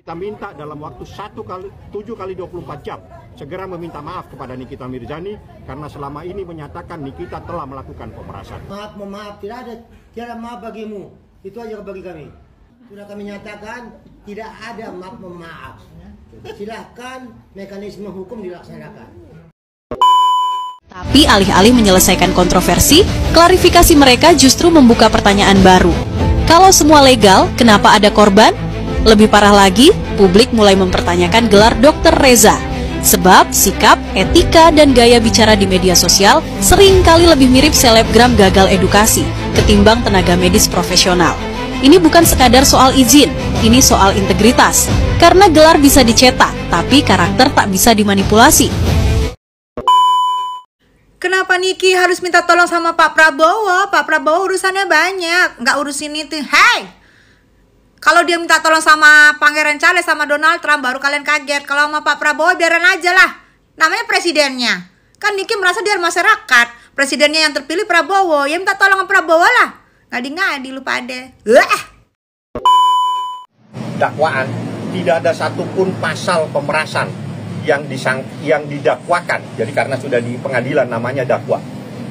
Kita minta dalam waktu 7 kali 24 jam segera meminta maaf kepada Nikita Mirzani karena selama ini menyatakan Nikita telah melakukan pemerasan. Maaf, tidak ada maaf bagimu. Itu aja bagi kami. Sudah kami nyatakan tidak ada maaf. Silahkan mekanisme hukum dilaksanakan. Tapi alih-alih menyelesaikan kontroversi, klarifikasi mereka justru membuka pertanyaan baru. Kalau semua legal, kenapa ada korban? Lebih parah lagi, publik mulai mempertanyakan gelar Dr. Reza. Sebab sikap, etika, dan gaya bicara di media sosial seringkali lebih mirip selebgram gagal edukasi ketimbang tenaga medis profesional. Ini bukan sekadar soal izin, ini soal integritas. Karena gelar bisa dicetak, tapi karakter tak bisa dimanipulasi. Kenapa Niki harus minta tolong sama Pak Prabowo? Pak Prabowo urusannya banyak, nggak urusin itu. Hey! Kalau dia minta tolong sama Pangeran Charles sama Donald Trump baru kalian kaget. Kalau sama Pak Prabowo biarin aja lah. Namanya presidennya. Kan Niki merasa dia masyarakat. Presidennya yang terpilih Prabowo. Ya minta tolong sama Prabowo lah. Ngadi-ngadi lu pada. Dakwaan tidak ada satupun pasal pemerasan yang didakwakan. Jadi karena sudah di pengadilan namanya dakwa.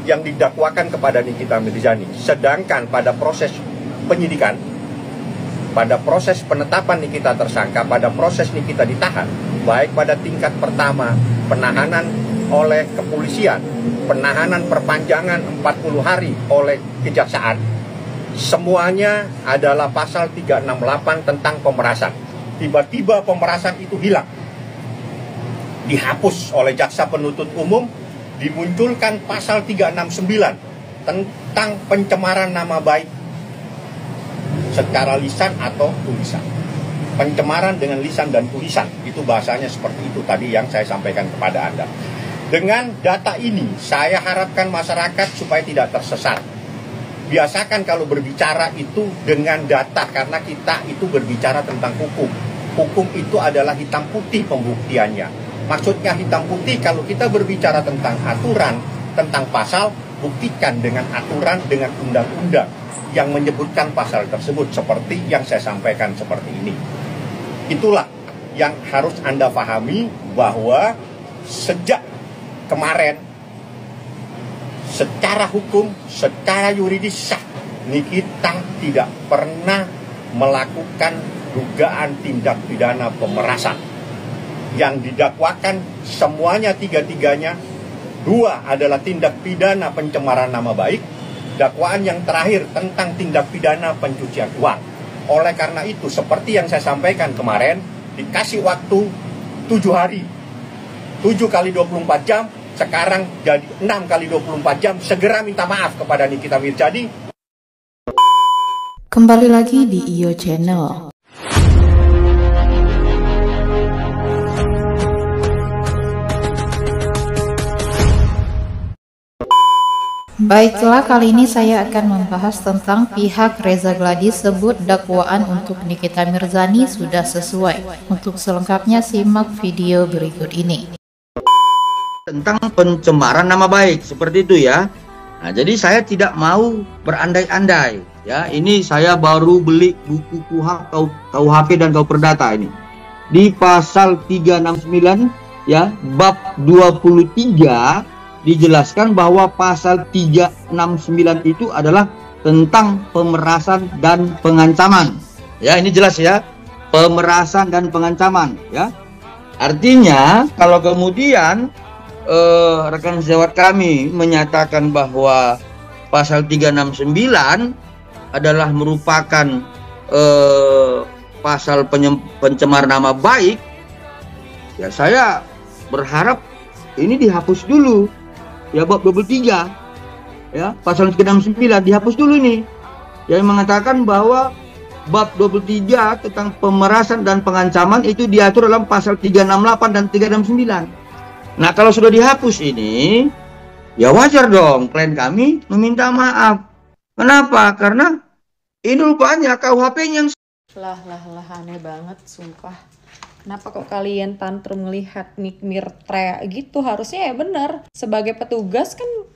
Yang didakwakan kepada Nikita Mirzani. Sedangkan pada proses penyidikan, pada proses penetapan Nikita tersangka, pada proses Nikita ditahan, baik pada tingkat pertama, penahanan oleh kepolisian, penahanan perpanjangan 40 hari oleh kejaksaan, semuanya adalah pasal 368 tentang pemerasan. Tiba-tiba pemerasan itu hilang, dihapus oleh jaksa penuntut umum, dimunculkan pasal 369 tentang pencemaran nama baik secara lisan atau tulisan. Pencemaran dengan lisan dan tulisan, itu bahasanya seperti itu tadi yang saya sampaikan kepada Anda. Dengan data ini, saya harapkan masyarakat supaya tidak tersesat. Biasakan kalau berbicara itu dengan data, karena kita itu berbicara tentang hukum. Hukum itu adalah hitam putih pembuktiannya. Maksudnya hitam putih kalau kita berbicara tentang aturan, tentang pasal, buktikan dengan aturan, dengan undang-undang yang menyebutkan pasal tersebut seperti yang saya sampaikan seperti ini. Itulah yang harus Anda pahami, bahwa sejak kemarin secara hukum, secara yuridis sah, Nikita tidak pernah melakukan dugaan tindak pidana pemerasan. Yang didakwakan semuanya tiga-tiganya, 2 adalah tindak pidana pencemaran nama baik, dakwaan yang terakhir tentang tindak pidana pencucian uang. Oleh karena itu, seperti yang saya sampaikan kemarin, dikasih waktu 7 hari, 7 kali 24 jam, sekarang jadi 6 kali 24 jam, segera minta maaf kepada Nikita Mirzani. Kembali lagi di IO Channel. Baiklah, kali ini saya akan membahas tentang pihak Reza Gladys sebut dakwaan untuk Nikita Mirzani sudah sesuai. Untuk selengkapnya simak video berikut ini. Tentang pencemaran nama baik, seperti itu ya. Nah, jadi saya tidak mau berandai-andai ya. Ini saya baru beli buku KUHP dan KUH Perdata ini. Di pasal 369 ya, bab 23 dijelaskan bahwa pasal 369 itu adalah tentang pemerasan dan pengancaman. Ya, ini jelas ya, pemerasan dan pengancaman ya. Artinya kalau kemudian rekan sejawat kami menyatakan bahwa pasal 369 adalah merupakan pasal pencemaran nama baik, ya saya berharap ini dihapus dulu. Ya, bab 23 ya, pasal 369 dihapus dulu nih, yang mengatakan bahwa bab 23 tentang pemerasan dan pengancaman itu diatur dalam pasal 368 dan 369. Nah, kalau sudah dihapus ini, ya wajar dong klien kami meminta maaf. Kenapa? Karena ini rupanya KUHP-nya yang lah aneh banget sumpah. Kenapa kok kalian tantrum melihat Nikmir teriak gitu? Harusnya ya bener. Sebagai petugas kan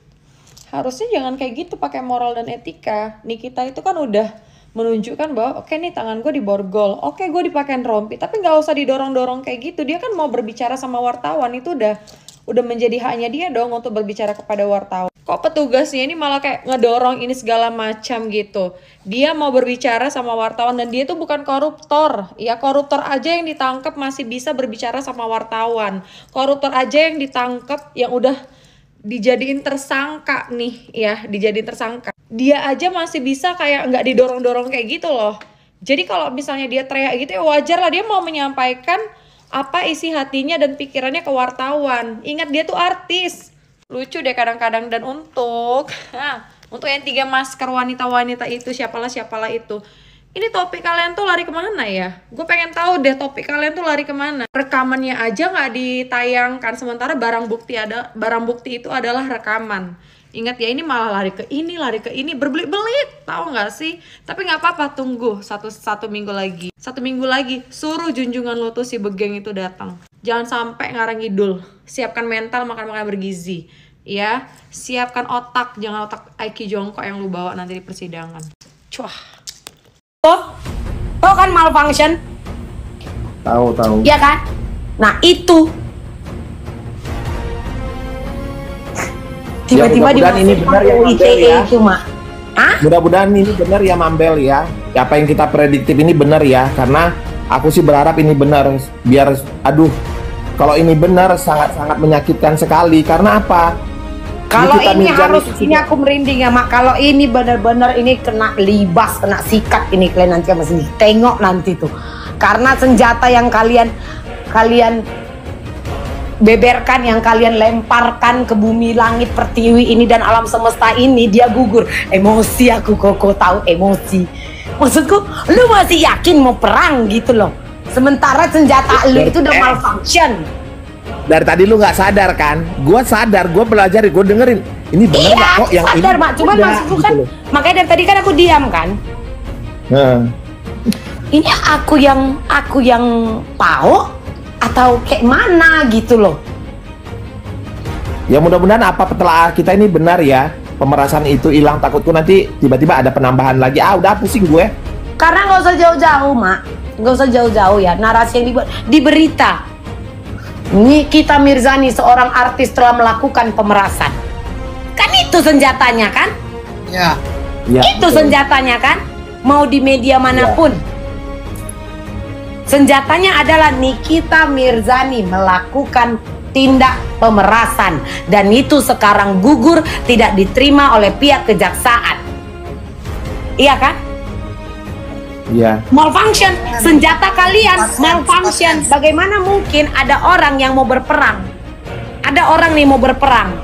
harusnya jangan kayak gitu, pakai moral dan etika. Nikita itu kan udah menunjukkan bahwa oke nih tangan gue diborgol, oke gue dipakein rompi, tapi nggak usah didorong-dorong kayak gitu. Dia kan mau berbicara sama wartawan, itu udah menjadi haknya dia dong untuk berbicara kepada wartawan. Kok petugasnya ini malah kayak ngedorong ini segala macam gitu. Dia mau berbicara sama wartawan dan dia tuh bukan koruptor. Ya koruptor aja yang ditangkap masih bisa berbicara sama wartawan. Koruptor aja yang ditangkap yang udah dijadiin tersangka nih ya, dijadiin tersangka. Dia aja masih bisa kayak nggak didorong-dorong kayak gitu loh. Jadi kalau misalnya dia teriak gitu ya wajar lah, dia mau menyampaikan apa isi hatinya dan pikirannya ke wartawan. Ingat dia tuh artis. Lucu deh kadang-kadang. Dan untuk yang 3 masker wanita-wanita itu, siapalah itu. Ini topik kalian tuh lari kemana ya? Gue pengen tahu deh topik kalian tuh lari kemana. Rekamannya aja nggak ditayangkan, sementara barang bukti itu adalah rekaman. Ingat ya, ini malah lari ke ini, berbelit-belit, tahu nggak sih? Tapi nggak apa-apa, tunggu satu minggu lagi. 1 minggu lagi, suruh junjungan lo tuh si Begeng itu datang. Jangan sampai ngarang ngidul. Siapkan mental, makan bergizi. Ya, siapkan otak, jangan otak IQ jongkok yang lu bawa nanti di persidangan. Cuah. Oh kan malfunction? Tahu. Iya kan? Nah itu tiba-tiba mudah-mudahan ini benar ya Mambel ITE ya. itu mak. Mudah-mudahan ini benar ya Mambel ya. Apa yang kita prediktif ini benar ya, karena aku sih berharap ini benar. Biar kalau ini benar sangat-sangat menyakitkan sekali. Karena apa? Kalau ini harus, ini aku merinding ya mak. Kalau ini benar-benar ini kena libas, kena sikat ini kalian nanti masih tengok nanti tuh. Karena senjata yang kalian beberkan, yang kalian lemparkan ke bumi, langit, pertiwi ini dan alam semesta ini, dia gugur. Emosi aku kok tahu emosi. Maksudku, lu masih yakin mau perang gitu loh. Sementara senjata lu itu udah malfunction. Dari tadi lu nggak sadar kan? Gua sadar, gua belajar, gua dengerin. Ini benar nggak kok yang sadar, ini? Mak. Cuman maksudku kan, gitu makanya dari tadi kan aku diam kan. Ini aku yang tahu atau kayak mana gitu loh. Ya mudah-mudahan apa setelah kita ini benar ya, pemerasan itu hilang. Takutku nanti tiba-tiba ada penambahan lagi. Udah pusing gue. Karena nggak usah jauh-jauh mak, nggak usah jauh-jauh ya. Narasi yang dibuat di berita. Nikita Mirzani seorang artis telah melakukan pemerasan. Kan itu senjatanya kan? Ya. Itu senjatanya kan? Mau di media manapun. Senjatanya adalah Nikita Mirzani melakukan tindak pemerasan. Dan itu sekarang gugur, tidak diterima oleh pihak kejaksaan. Iya kan? Iya. Malfunction, senjata kalian malfunction. Bagaimana mungkin ada orang yang mau berperang? Ada orang nih mau berperang,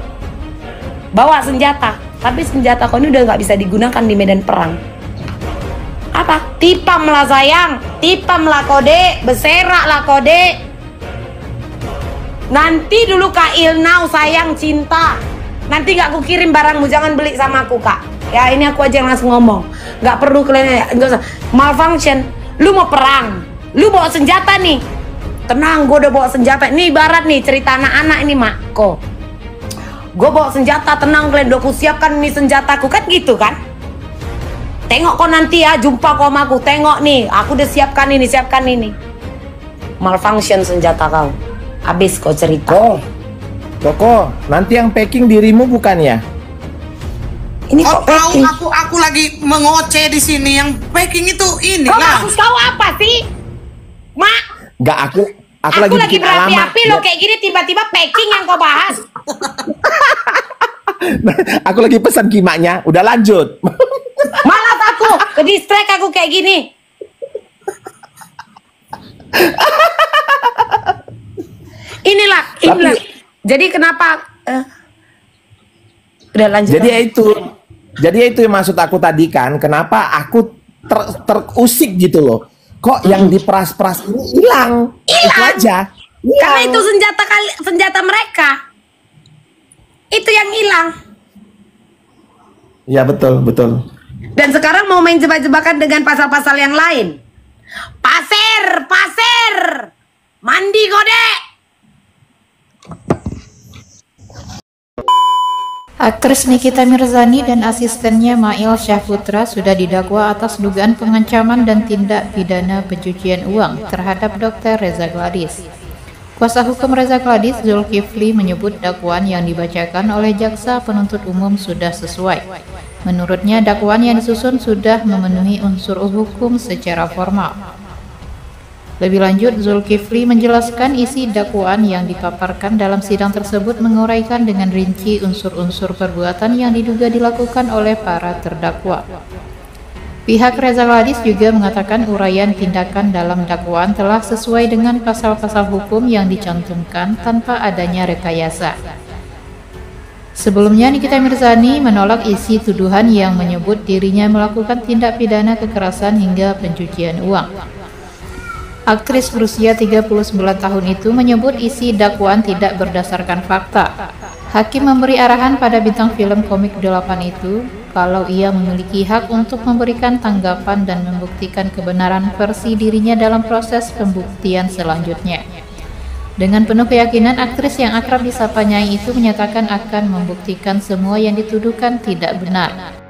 bawa senjata, tapi senjata kau ini udah nggak bisa digunakan di medan perang. Apa? Tipam lah sayang, tipam lah kode, beserak lah kode. Nanti dulu Kak Ilnau sayang cinta. Nanti nggak aku kirim barangmu, jangan beli sama aku Kak. Ya ini aku aja yang langsung ngomong. Nggak perlu kalian, nggak usah. Malfunction, lu mau perang, lu bawa senjata nih. Tenang, gue udah bawa senjata. Ini ibarat nih cerita anak-anak ini mak. Kok gue bawa senjata, tenang kalian, udah aku siapkan nih senjataku kan gitu kan. Tengok kok nanti ya, jumpa kok sama aku. Tengok nih, aku udah siapkan ini. Malfunction senjata kau. Habis kau cerita. Koko, nanti yang packing dirimu bukan ya? Ini kok packing? Aku lagi mengoceh di sini. Yang packing itu ini Kau lah. maksud kau apa sih? Mak, Enggak, aku aku lagi bikin alamat. berapi-api lo kayak gini, tiba-tiba packing yang kau bahas. Aku lagi pesan kimaknya, udah lanjut. Malas aku, ke distract aku kayak gini. Inilah. Jadi kenapa? Udah lanjut. Jadi itu yang maksud aku tadi kan, kenapa aku terusik gitu loh. Kok yang diperas-peras ini hilang? Itu aja. Karena itu senjata mereka. Itu yang hilang. Ya betul. Dan sekarang mau main jebak-jebakan dengan pasal-pasal yang lain. Pasir. Mandi kode. Aktris Nikita Mirzani dan asistennya Mail Syahputra sudah didakwa atas dugaan pengancaman dan tindak pidana pencucian uang terhadap Dr. Reza Gladys. Kuasa hukum Reza Gladys, Zulkifli, menyebut dakwaan yang dibacakan oleh jaksa penuntut umum sudah sesuai. Menurutnya, dakwaan yang disusun sudah memenuhi unsur hukum secara formal. Lebih lanjut, Zulkifli menjelaskan isi dakwaan yang dipaparkan dalam sidang tersebut menguraikan dengan rinci unsur-unsur perbuatan yang diduga dilakukan oleh para terdakwa. Pihak Reza Gladys juga mengatakan uraian tindakan dalam dakwaan telah sesuai dengan pasal-pasal hukum yang dicantumkan tanpa adanya rekayasa. Sebelumnya, Nikita Mirzani menolak isi tuduhan yang menyebut dirinya melakukan tindak pidana kekerasan hingga pencucian uang. Aktris berusia 39 tahun itu menyebut isi dakwaan tidak berdasarkan fakta. Hakim memberi arahan pada bintang film komik 8 itu kalau ia memiliki hak untuk memberikan tanggapan dan membuktikan kebenaran versi dirinya dalam proses pembuktian selanjutnya. Dengan penuh keyakinan, aktris yang akrab disapa Nyai itu menyatakan akan membuktikan semua yang dituduhkan tidak benar.